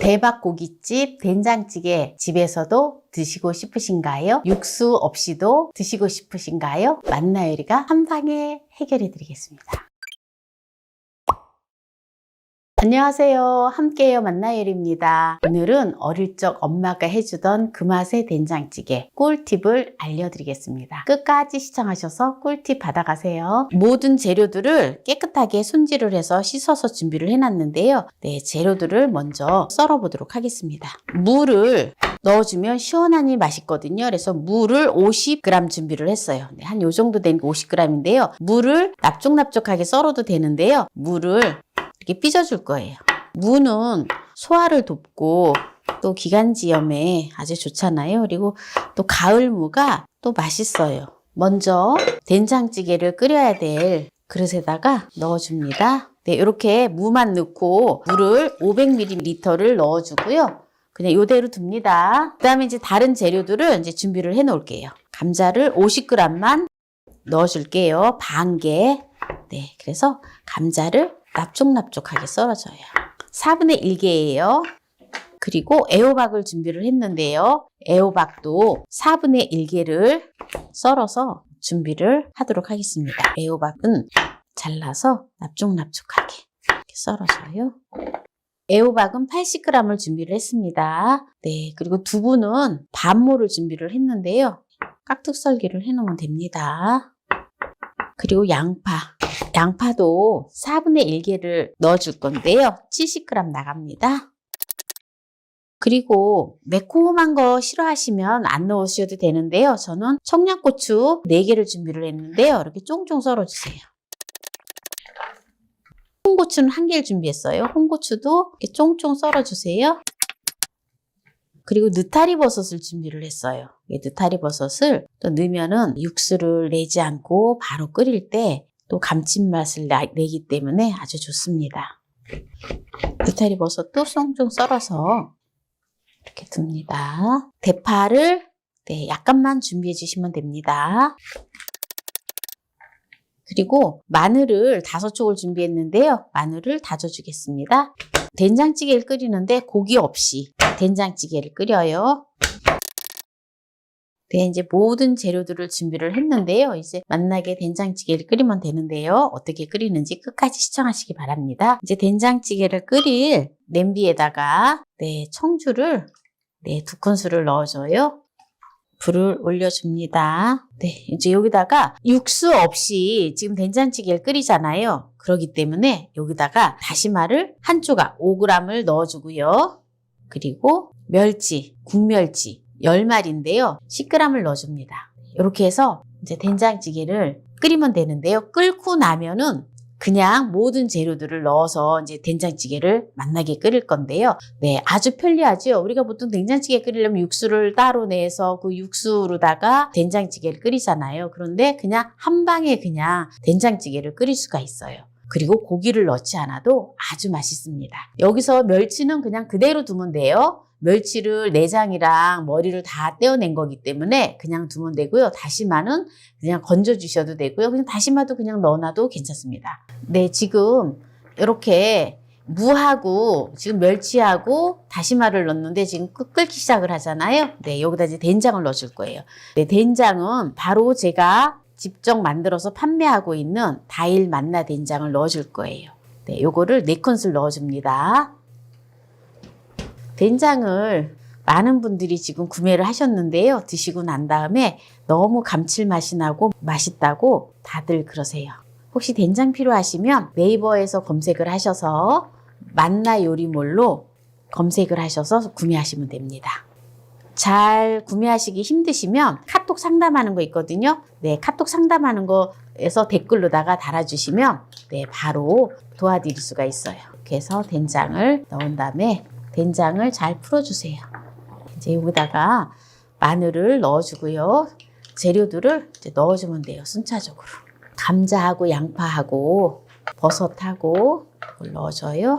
대박고깃집 된장찌개 집에서도 드시고 싶으신가요? 육수 없이도 드시고 싶으신가요? 만나요리가 한 방에 해결해 드리겠습니다. 안녕하세요. 함께해요 만나요리입니다. 오늘은 어릴 적 엄마가 해주던 그 맛의 된장찌개 꿀팁을 알려드리겠습니다. 끝까지 시청하셔서 꿀팁 받아가세요. 모든 재료들을 깨끗하게 손질을 해서 씻어서 준비를 해놨는데요. 재료들을 먼저 썰어 보도록 하겠습니다. 물을 넣어주면 시원하니 맛있거든요. 그래서 물을 50g 준비를 했어요. 한 요 정도 된 50g인데요. 물을 납작납작하게 썰어도 되는데요. 물을 이렇게 삐져줄 거예요. 무는 소화를 돕고 또 기관지염에 아주 좋잖아요. 그리고 또 가을무가 또 맛있어요. 먼저 된장찌개를 끓여야 될 그릇에다가 넣어줍니다. 이렇게 무만 넣고 물을 500ml를 넣어주고요. 그냥 이대로 둡니다. 그 다음에 이제 다른 재료들을 이제 준비를 해 놓을게요. 감자를 50g만 넣어줄게요. 반 개. 그래서 감자를 납작납작하게 썰어줘요. 4분의 1개예요. 그리고 애호박을 준비를 했는데요. 애호박도 4분의 1개를 썰어서 준비를 하도록 하겠습니다. 애호박은 잘라서 납작납작하게 이렇게 썰어줘요. 애호박은 80g을 준비를 했습니다. 그리고 두부는 반모를 준비를 했는데요. 깍둑 썰기를 해놓으면 됩니다. 그리고 양파도 4분의 1개를 넣어줄 건데요. 70g 나갑니다. 그리고 매콤한 거 싫어하시면 안 넣으셔도 되는데요. 저는 청양고추 4개를 준비를 했는데요. 이렇게 쫑쫑 썰어주세요. 홍고추는 1개를 준비했어요. 홍고추도 이렇게 쫑쫑 썰어주세요. 그리고 느타리 버섯을 준비를 했어요. 느타리 버섯을 또 넣으면은 육수를 내지 않고 바로 끓일 때 또 감칠맛을 내기 때문에 아주 좋습니다. 느타리 버섯도 쫑쫑 썰어서 이렇게 둡니다. 대파를 약간만 준비해 주시면 됩니다. 그리고 마늘을 5쪽을 준비했는데요. 마늘을 다져주겠습니다. 된장찌개를 끓이는데 고기 없이 된장찌개를 끓여요. 이제 모든 재료들을 준비를 했는데요. 이제 맛나게 된장찌개를 끓이면 되는데요. 어떻게 끓이는지 끝까지 시청하시기 바랍니다. 이제 된장찌개를 끓일 냄비에다가 청주를 2큰술을 넣어줘요. 불을 올려줍니다. 이제 여기다가 육수 없이 지금 된장찌개를 끓이잖아요. 그렇기 때문에 여기다가 다시마를 한 조각 5g을 넣어주고요. 그리고 멸치, 국멸치 10마리인데요. 10g을 넣어줍니다. 이렇게 해서 이제 된장찌개를 끓이면 되는데요. 끓고 나면은 그냥 모든 재료들을 넣어서 이제 된장찌개를 맛나게 끓일 건데요. 아주 편리하죠. 우리가 보통 된장찌개 끓이려면 육수를 따로 내서 그 육수로다가 된장찌개를 끓이잖아요. 그런데 그냥 한 방에 그냥 된장찌개를 끓일 수가 있어요. 그리고 고기를 넣지 않아도 아주 맛있습니다. 여기서 멸치는 그냥 그대로 두면 돼요. 멸치를 내장이랑 머리를 다 떼어낸 거기 때문에 그냥 두면 되고요. 다시마는 그냥 건져 주셔도 되고요. 그냥 다시마도 그냥 넣어놔도 괜찮습니다. 지금 이렇게 무하고 지금 멸치하고 다시마를 넣는데 지금 끓기 시작을 하잖아요. 여기다 이제 된장을 넣어줄 거예요. 된장은 바로 제가 직접 만들어서 판매하고 있는 다일 만나 된장을 넣어줄 거예요. 요거를 4큰술 넣어줍니다. 된장을 많은 분들이 지금 구매를 하셨는데요. 드시고 난 다음에 너무 감칠맛이 나고 맛있다고 다들 그러세요. 혹시 된장 필요하시면 네이버에서 검색을 하셔서 만나 요리몰로 검색을 하셔서 구매하시면 됩니다. 잘 구매하시기 힘드시면 카톡 상담하는 거 있거든요. 카톡 상담하는 거에서 댓글로다가 달아주시면 바로 도와드릴 수가 있어요. 이렇게 해서 된장을 넣은 다음에 된장을 잘 풀어주세요. 이제 여기다가 마늘을 넣어주고요. 재료들을 이제 넣어주면 돼요. 순차적으로. 감자하고 양파하고 버섯하고 이걸 넣어줘요.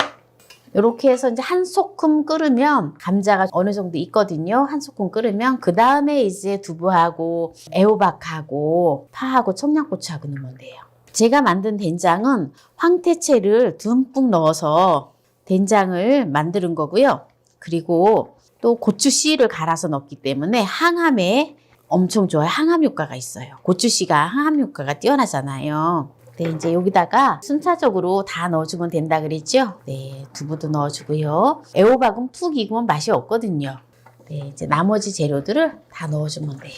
이렇게 해서 이제 한 소끔 끓으면 감자가 어느 정도 있거든요. 한 소끔 끓으면 그 다음에 이제 두부하고 애호박하고 파하고 청양고추하고 넣으면 돼요. 제가 만든 된장은 황태채를 듬뿍 넣어서 된장을 만드는 거고요. 그리고 또 고추씨를 갈아서 넣기 때문에 항암에 엄청 좋아요. 항암 효과가 있어요. 고추씨가 항암 효과가 뛰어나잖아요. 네, 이제 여기다가 순차적으로 다 넣어주면 된다 그랬죠? 네, 두부도 넣어주고요. 애호박은 푹 익으면 맛이 없거든요. 네, 이제 나머지 재료들을 다 넣어주면 돼요.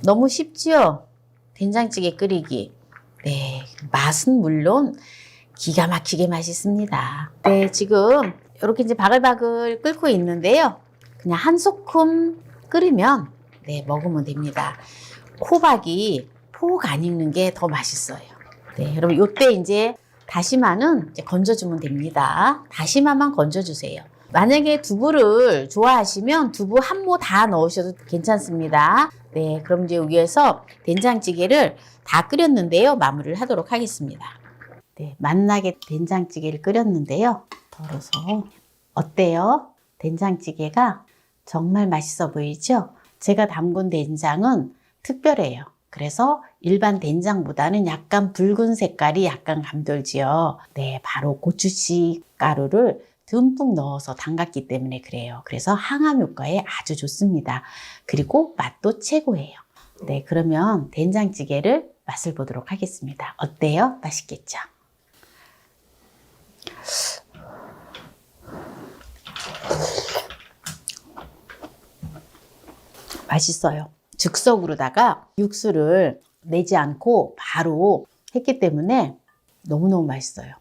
너무 쉽죠? 된장찌개 끓이기. 네, 맛은 물론 기가 막히게 맛있습니다. 네, 지금 이렇게 이제 바글바글 끓고 있는데요. 그냥 한 소끔 끓이면 네, 먹으면 됩니다. 호박이 폭 안 익는 게 더 맛있어요. 네, 여러분 요때 이제 다시마는 이제 건져주면 됩니다. 다시마만 건져주세요. 만약에 두부를 좋아하시면 두부 한 모 다 넣으셔도 괜찮습니다. 네, 그럼 이제 위에서 된장찌개를 다 끓였는데요. 마무리를 하도록 하겠습니다. 네, 맛나게 된장찌개를 끓였는데요. 덜어서 어때요? 된장찌개가 정말 맛있어 보이죠? 제가 담근 된장은 특별해요. 그래서 일반 된장보다는 약간 붉은 색깔이 약간 감돌지요. 네, 바로 고추씨 가루를 듬뿍 넣어서 담갔기 때문에 그래요. 그래서 항암 효과에 아주 좋습니다. 그리고 맛도 최고예요. 네, 그러면 된장찌개를 맛을 보도록 하겠습니다. 어때요? 맛있겠죠? 맛있어요. 즉석으로다가 육수를 내지 않고 바로 했기 때문에 너무너무 맛있어요.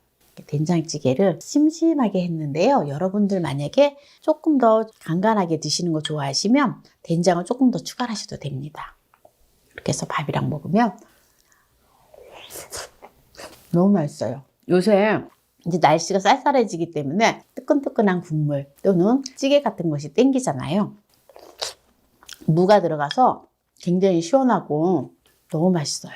된장찌개를 심심하게 했는데요. 여러분들 만약에 조금 더 간간하게 드시는 거 좋아하시면 된장을 조금 더 추가하셔도 됩니다. 이렇게 해서 밥이랑 먹으면 너무 맛있어요. 요새 이제 날씨가 쌀쌀해지기 때문에 뜨끈뜨끈한 국물 또는 찌개 같은 것이 땡기잖아요. 무가 들어가서 굉장히 시원하고 너무 맛있어요.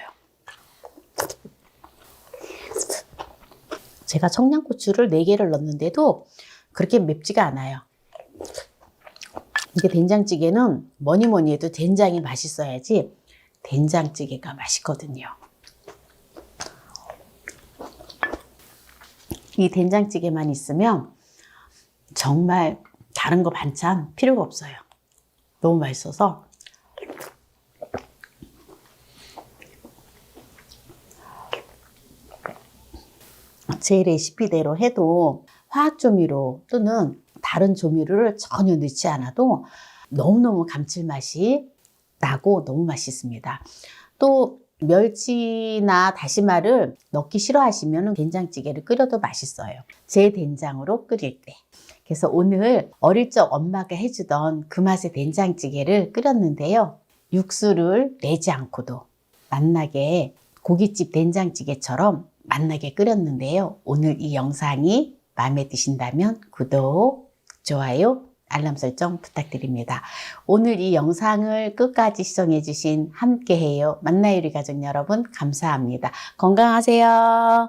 제가 청양고추를 4개를 넣었는데도 그렇게 맵지가 않아요. 이게 된장찌개는 뭐니 해도 된장이 맛있어야지 된장찌개가 맛있거든요. 이 된장찌개만 있으면 정말 다른 거 반찬 필요가 없어요. 너무 맛있어서 제 레시피대로 해도 화학조미료 또는 다른 조미료를 전혀 넣지 않아도 너무너무 감칠맛이 나고 너무 맛있습니다. 또 멸치나 다시마를 넣기 싫어하시면 된장찌개를 끓여도 맛있어요. 제 된장으로 끓일 때. 그래서 오늘 어릴 적 엄마가 해주던 그 맛의 된장찌개를 끓였는데요. 육수를 내지 않고도 맛나게 고깃집 된장찌개처럼 맛나게 끓였는데요. 오늘 이 영상이 마음에 드신다면 구독, 좋아요, 알람 설정 부탁드립니다. 오늘 이 영상을 끝까지 시청해주신 함께해요 만나요리 가족 여러분 감사합니다. 건강하세요.